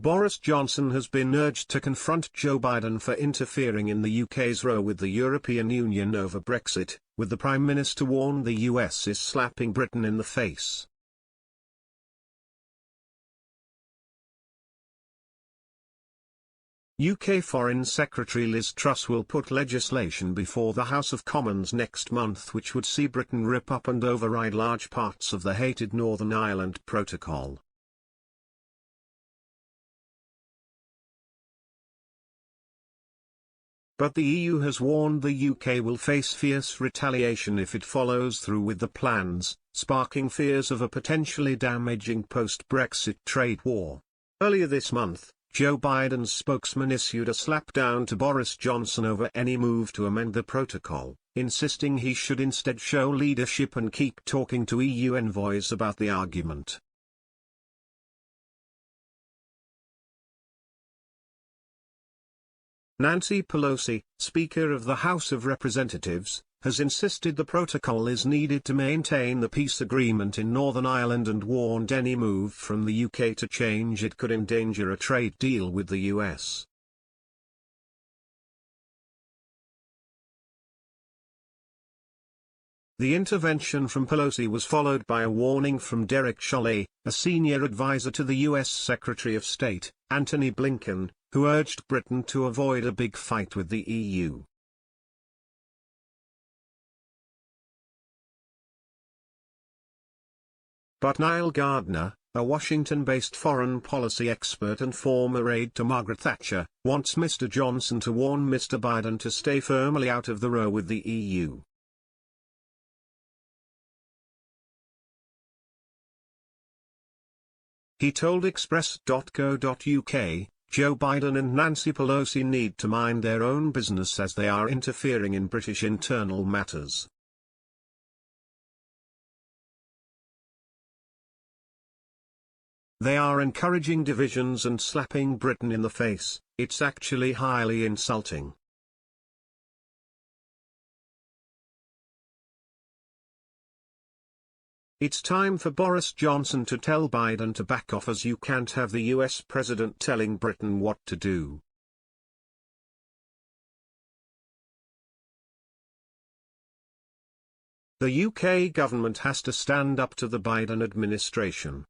Boris Johnson has been urged to confront Joe Biden for interfering in the UK's row with the European Union over Brexit, with the Prime Minister warned the US is slapping Britain in the face. UK Foreign Secretary Liz Truss will put legislation before the House of Commons next month which would see Britain rip up and override large parts of the hated Northern Ireland Protocol. But the EU has warned the UK will face fierce retaliation if it follows through with the plans, sparking fears of a potentially damaging post-Brexit trade war. Earlier this month, Joe Biden's spokesman issued a slapdown to Boris Johnson over any move to amend the protocol, insisting he should instead show leadership and keep talking to EU envoys about the argument. Nancy Pelosi, Speaker of the House of Representatives, has insisted the protocol is needed to maintain the peace agreement in Northern Ireland and warned any move from the UK to change it could endanger a trade deal with the US. The intervention from Pelosi was followed by a warning from Derek Chollet, a senior advisor to the US Secretary of State, Antony Blinken, who urged Britain to avoid a big fight with the EU. But Niall Gardner, a Washington-based foreign policy expert and former aide to Margaret Thatcher, wants Mr. Johnson to warn Mr. Biden to stay firmly out of the row with the EU. He told Express.co.uk, Joe Biden and Nancy Pelosi need to mind their own business as they are interfering in British internal matters. They are encouraging divisions and slapping Britain in the face. It's actually highly insulting. It's time for Boris Johnson to tell Biden to back off, as you can't have the US president telling Britain what to do. The UK government has to stand up to the Biden administration.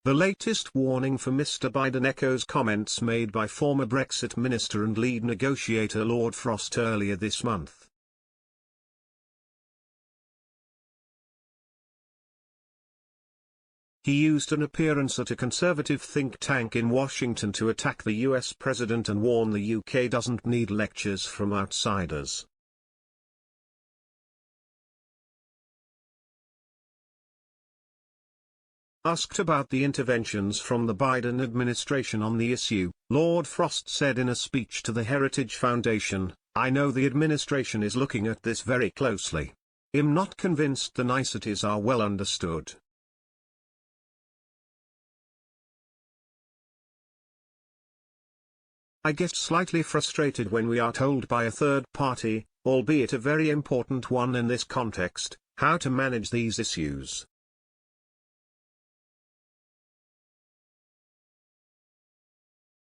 The latest warning for Mr. Biden echoes comments made by former Brexit minister and lead negotiator Lord Frost earlier this month. He used an appearance at a conservative think tank in Washington to attack the US president and warn the UK doesn't need lectures from outsiders. Asked about the interventions from the Biden administration on the issue, Lord Frost said in a speech to the Heritage Foundation, "I know the administration is looking at this very closely. I'm not convinced the niceties are well understood." I get slightly frustrated when we are told by a third party, albeit a very important one in this context, how to manage these issues.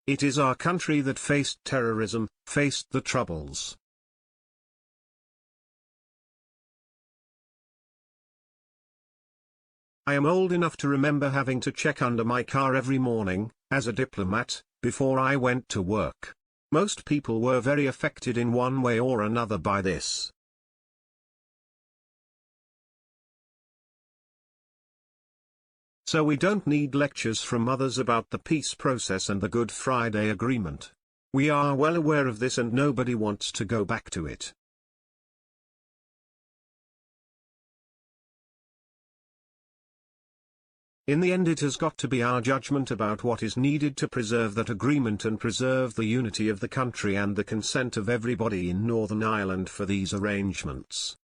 It is our country that faced terrorism, faced the Troubles. I am old enough to remember having to check under my car every morning, as a diplomat, before I went to work. Most people were very affected in one way or another by this. So we don't need lectures from others about the peace process and the Good Friday Agreement. We are well aware of this and nobody wants to go back to it. In the end, it has got to be our judgment about what is needed to preserve that agreement and preserve the unity of the country and the consent of everybody in Northern Ireland for these arrangements.